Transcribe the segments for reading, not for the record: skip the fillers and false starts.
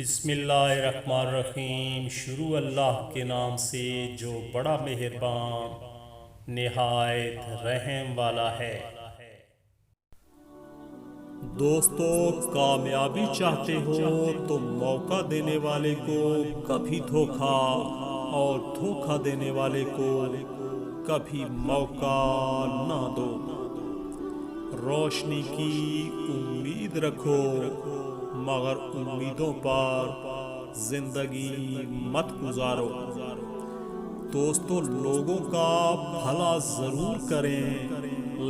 بسم اللہ الرحمن الرحیم۔ شروع اللہ کے نام سے جو بڑا مہربان نہایت رحم والا ہے۔ دوستو، کامیابی چاہتے ہو تو موقع دینے والے کو کبھی دھوکا اور دھوکا دینے والے کو کبھی موقع نہ دو۔ روشنی کی امید رکھو مگر امیدوں پر زندگی مت گزارو۔ دوستو، لوگوں کا بھلا ضرور کریں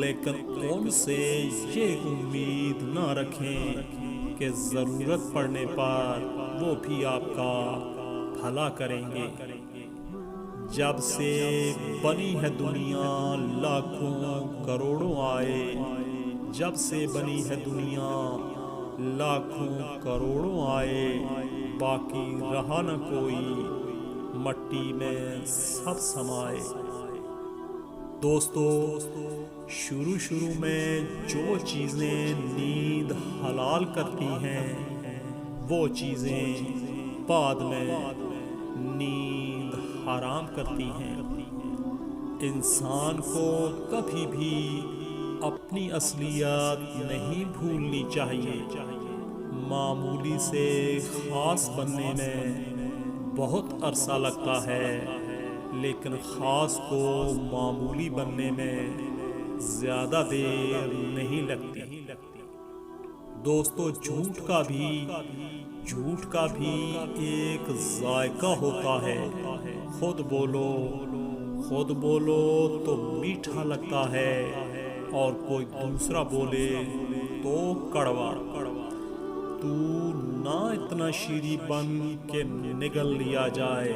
لیکن ان سے یہ امید نہ رکھیں کہ ضرورت پڑنے پر وہ بھی آپ کا بھلا کریں گے۔ جب سے بنی ہے دنیا لاکھوں کروڑوں آئے، جب سے بنی ہے دنیا لاکھوں کروڑوں آئے، باقی رہا نہ کوئی، مٹی میں سب سمائے۔ دوستو، شروع میں جو چیزیں نیند حلال کرتی ہیں وہ چیزیں بعد میں نیند حرام کرتی ہیں۔ انسان کو کبھی بھی اپنی اصلیت نہیں بھولنی چاہیے۔ معمولی سے خاص بننے میں بہت عرصہ لگتا ہے، لیکن خاص کو معمولی بننے میں زیادہ دیر نہیں لگتی۔ دوستو، جھوٹ کا بھی ایک ذائقہ ہوتا ہے۔ خود بولو تو میٹھا لگتا ہے اور کوئی دوسرا بولے تو کڑوا۔ تو نہ اتنا شیریں بن کے نگل لیا جائے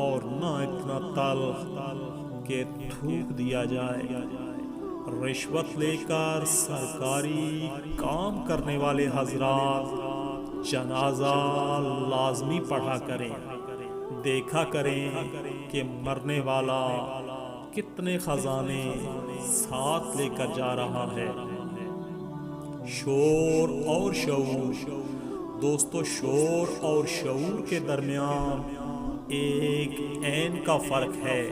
اور نہ اتنا تلخ کہ تھوک دیا جائے۔ رشوت لے کر سرکاری کام کرنے والے حضرات جنازہ لازمی پڑھا کریں، دیکھا کریں کہ مرنے والا کتنے خزانے ساتھ لے کر جا رہا ہے۔ شور اور شعور، دوستو، شور اور شعور کے درمیان ایک عین کا فرق ہے،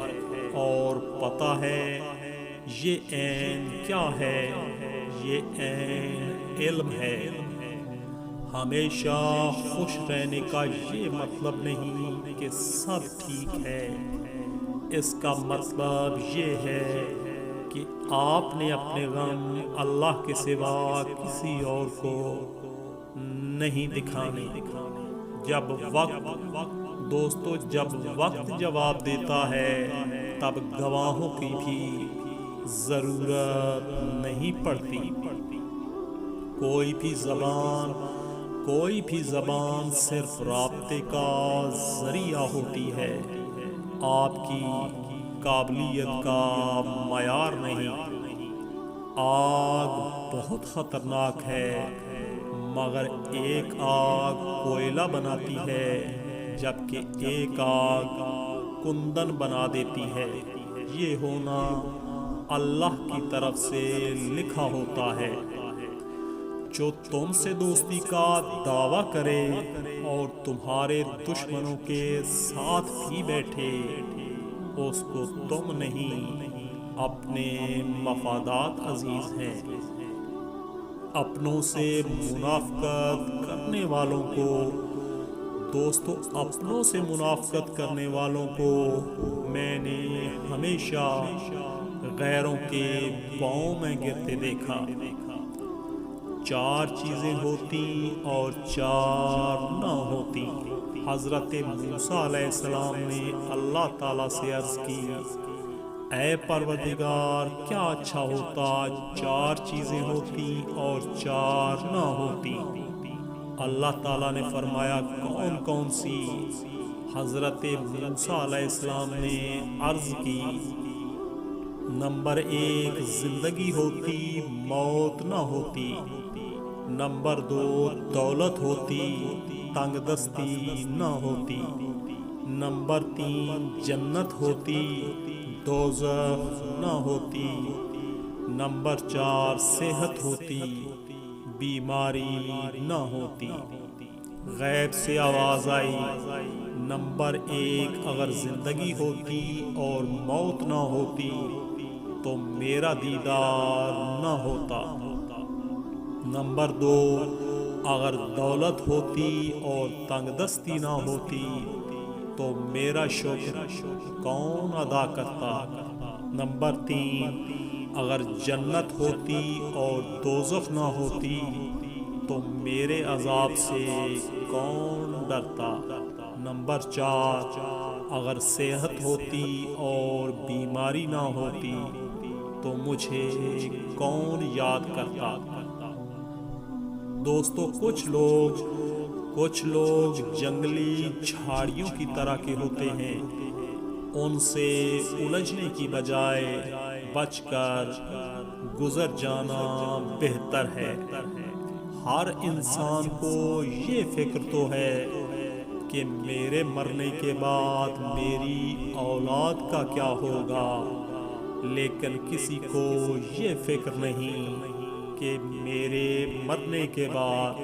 اور پتہ ہے یہ عین کیا ہے؟ یہ عین علم ہے۔ ہمیشہ خوش رہنے کا یہ مطلب نہیں کہ سب ٹھیک ہے، اس کا مطلب یہ ہے کہ آپ نے اپنے غم اللہ کے سوا کسی اور کو نہیں دکھانے۔ جب وقت جواب دیتا ہے تب گواہوں کی بھی ضرورت نہیں پڑتی۔ کوئی بھی زبان صرف رابطے کا ذریعہ ہوتی ہے، آپ کی قابلیت کا معیار نہیں۔ آگ بہت خطرناک ہے، مگر ایک آگ کوئلہ بناتی ہے جبکہ ایک آگ کندن بنا دیتی ہے۔ یہ ہونا اللہ کی طرف سے لکھا ہوتا ہے۔ جو تم سے دوستی کا دعویٰ کرے اور تمہارے دشمنوں کے ساتھ بھی بیٹھے، اس کو تم نہیں اپنے مفادات عزیز ہیں۔ اپنوں سے منافقت کرنے والوں کو، دوستو، اپنوں سے منافقت کرنے والوں کو میں نے ہمیشہ غیروں کے پاؤں میں گرتے دیکھا۔ 4 چیزیں ہوتی اور 4 نہ ہوتی۔ حضرت موسیٰ علیہ السلام نے اللہ تعالیٰ سے عرض کی، اے پروردگار، کیا اچھا ہوتا 4 چیزیں ہوتی اور 4 نہ ہوتی۔ اللہ تعالیٰ نے فرمایا، کون سی؟ حضرت موسیٰ علیہ السلام نے عرض کی، نمبر 1 زندگی ہوتی، موت نہ ہوتی۔ نمبر 2 دولت ہوتی، تنگ دستی نہ ہوتی۔ نمبر 3 جنت ہوتی، دوزخ نہ ہوتی۔ نمبر 4 صحت ہوتی، بیماری نہ ہوتی۔ غیب سے آواز آئی، نمبر 1، اگر زندگی ہوتی اور موت نہ ہوتی تو میرا دیدار نہ ہوتا۔ نمبر 2، اگر دولت ہوتی اور تنگ دستی نہ ہوتی تو میرا شکر کون ادا کرتا۔ نمبر 3، اگر جنت ہوتی اور دوزخ نہ ہوتی تو میرے عذاب سے کون ڈرتا۔ نمبر 4، اگر صحت ہوتی اور بیماری نہ ہوتی تو مجھے کون یاد کرتا۔ دوستو، کچھ لوگ جنگلی جھاڑیوں کی طرح کے ہوتے ہیں، ان سے الجھنے کی بجائے بچ کر گزر جانا بہتر ہے۔ ہر انسان کو یہ فکر تو ہے کہ میرے مرنے کے بعد میری اولاد کا کیا ہوگا، لیکن کسی کو یہ فکر نہیں کہ میرے مرنے کے بعد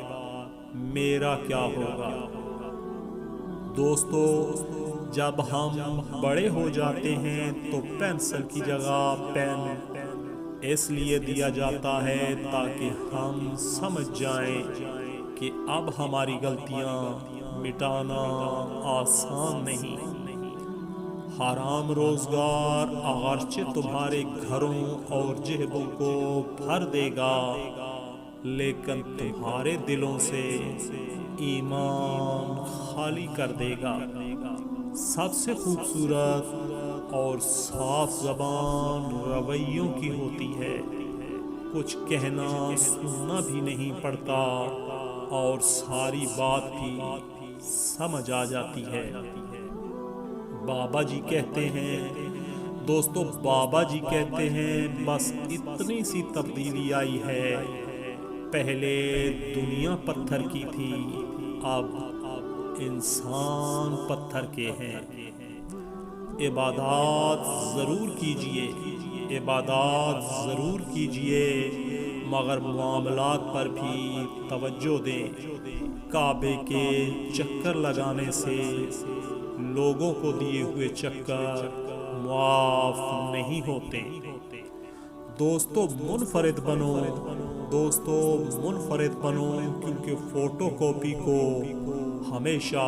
میرا کیا ہوگا۔ دوستو، جب ہم بڑے ہو جاتے ہیں تو پینسل کی جگہ پین اس لیے دیا جاتا ہے تاکہ ہم سمجھ جائیں کہ اب ہماری غلطیاں مٹانا آسان نہیں۔ حرام روزگار اگرچہ تمہارے گھروں اور جیبوں کو بھر دے گا، لیکن تمہارے دلوں سے ایمان خالی کر دے گا۔ سب سے خوبصورت اور صاف زبان رویوں کی ہوتی ہے، کچھ کہنا سننا بھی نہیں پڑتا اور ساری بات بھی سمجھ آ جاتی ہے۔ بابا جی کہتے ہیں، دوستو بابا جی کہتے ہیں، بس اتنی سی تبدیلی آئی ہے، پہلے دنیا پتھر کی تھی، اب انسان پتھر کے ہیں۔ عبادات ضرور کیجئے مگر معاملات پر بھی توجہ دیں۔ کعبے کے چکر لگانے سے لوگوں کو دیے ہوئے چکر معاف نہیں ہوتے۔ دوستو منفرد بنو کیونکہ فوٹو کاپی کو ہمیشہ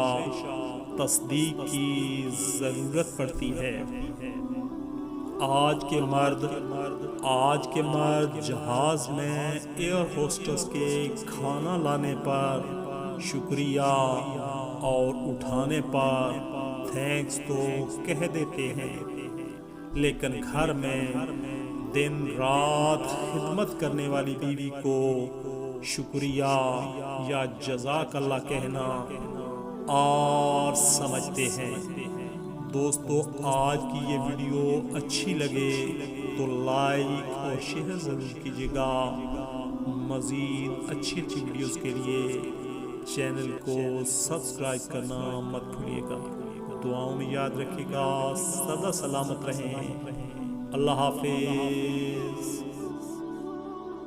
تصدیق کی ضرورت پڑتی ہے۔ آج کے مرد جہاز میں ایئر ہوسٹس کے کھانا لانے پر شکریہ اور اٹھانے پر تھینکس تو کہہ دیتے ہیں، لیکن گھر میں دن رات خدمت کرنے والی بیوی کو شکریہ یا جزاک اللہ کہنا اور سمجھتے ہیں۔ دوستو، آج کی یہ ویڈیو اچھی لگے تو لائک اور شیئر ضرور کیجیے گا۔ مزید اچھی ویڈیوز کے لیے چینل کو سبسکرائب کرنا مت بھولیے گا۔ دعاؤں میں یاد رکھیے گا۔ سدا سلامت رہیں۔ اللہ حافظ۔